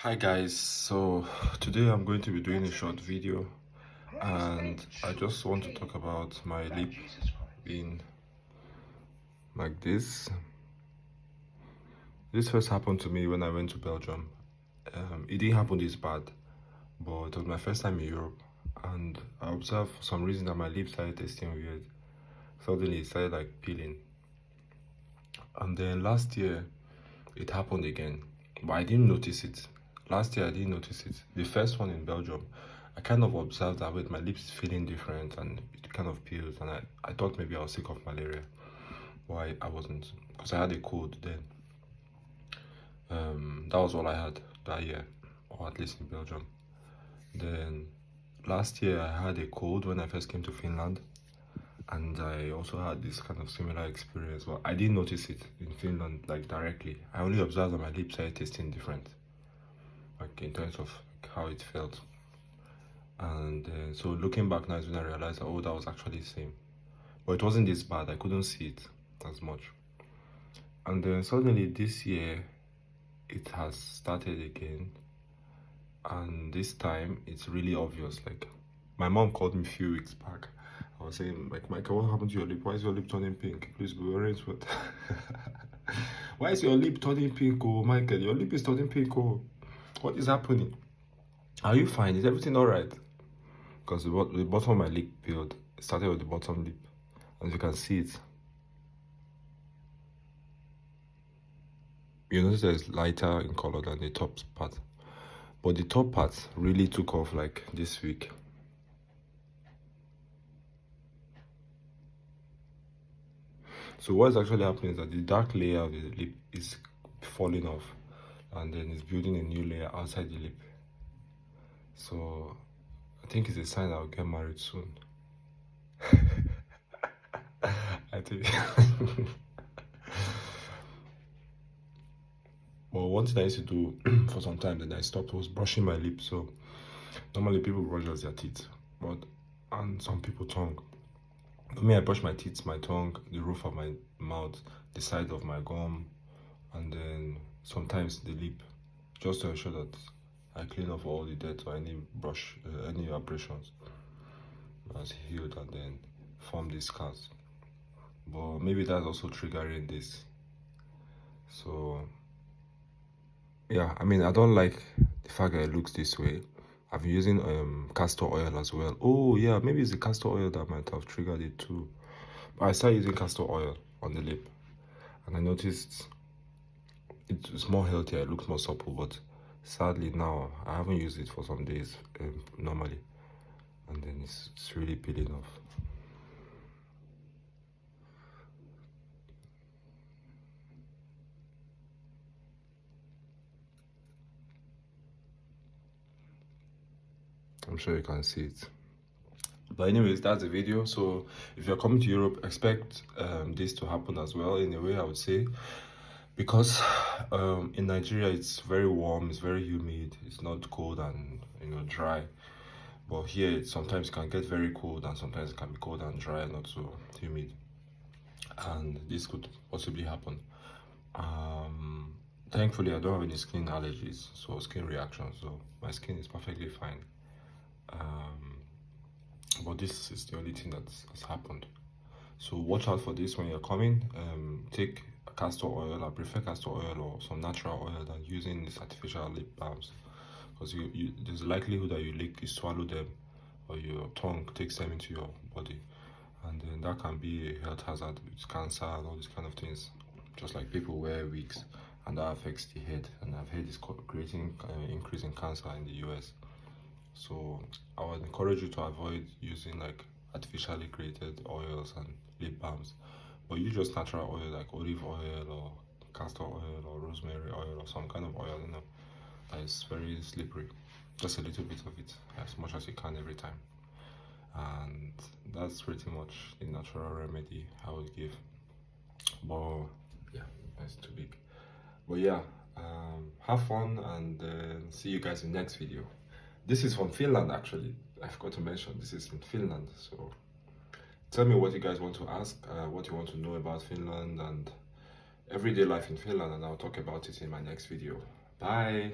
Hi guys, so today I'm going to be doing a short video and I just want to talk about my lip being like this. This first happened to me when I went to Belgium. It didn't happen this bad, but it was my first time in Europe and I observed for some reason that my lips started tasting weird. Suddenly it started like peeling. And then last year it happened again, but I didn't notice it. Last year I didn't notice it. The first one in Belgium, I kind of observed that with my lips feeling different and it kind of peels, and I thought maybe I was sick of malaria. Why I wasn't, because I had a cold then. That was all I had that year, or at least in Belgium. Then last year I had a cold when I first came to Finland, and I also had this kind of similar experience, but I didn't notice it in Finland like directly. I only observed that my lips started tasting different, like in terms of like, how it felt. And so looking back now is when I realized that, oh, that was actually the same, but it wasn't this bad. I couldn't see it as much. And then suddenly this year it has started again, and this time it's really obvious. Like my mom called me a few weeks back. I was saying, like, Michael, what happened to your lip? Why is your lip turning pink? Please be wearing sweat. Why is your lip turning pink? Oh, Michael, your lip is turning pink. Oh, what is happening? Are you fine? Is everything all right? Because the bottom of my lip peeled. It started with the bottom lip. As you can see it. You notice that it's lighter in color than the top part. But the top part really took off like this week. So what is actually happening is that the dark layer of the lip is falling off, and then it's building a new layer outside the lip. So I think it's a sign I'll get married soon. I think. Well, one thing I used to do for some time that I stopped was brushing my lips. So normally people brush just their teeth, and some people tongue. For me, I brush my teeth, my tongue, the roof of my mouth, the side of my gum, and then sometimes the lip, just to ensure that I clean off all the dirt or any abrasions as healed, and then form these scars. But maybe that's also triggering this. So yeah, I mean, I don't like the fact that it looks this way. I've been using castor oil as well. Oh yeah, maybe it's the castor oil that might have triggered it too. But I started using castor oil on the lip, and I noticed it's more healthier. It looks more supple. But sadly now I haven't used it for some days normally, and then it's really peeling off. I'm sure you can see it. But anyways, that's the video. So if you're coming to Europe, expect this to happen as well, in a way, I would say, because in Nigeria it's very warm, it's very humid, it's not cold and dry. But here it sometimes can get very cold, and sometimes it can be cold and dry, not so humid, and this could possibly happen. Thankfully I don't have any skin allergies, so skin reactions, so my skin is perfectly fine. But this is the only thing that has happened. So watch out for this when you're coming. Take castor oil. I prefer castor oil or some natural oil than using these artificial lip balms, because there's a likelihood that you swallow them, or your tongue takes them into your body, and then that can be a health hazard with cancer and all these kind of things. Just like people wear wigs, and that affects the head, and I've heard it's creating increase in cancer in the US. So I would encourage you to avoid using like artificially created oils and lip balms, but use just natural oil like olive oil or castor oil or rosemary oil or some kind of oil, that is very slippery. Just a little bit of it, as much as you can every time. And that's pretty much the natural remedy I would give. But yeah, that's too big. But yeah, have fun, and see you guys in the next video. This is from Finland, actually. I forgot to mention this is in Finland. So tell me what you guys want to ask, what you want to know about Finland and everyday life in Finland, and I'll talk about it in my next video. Bye.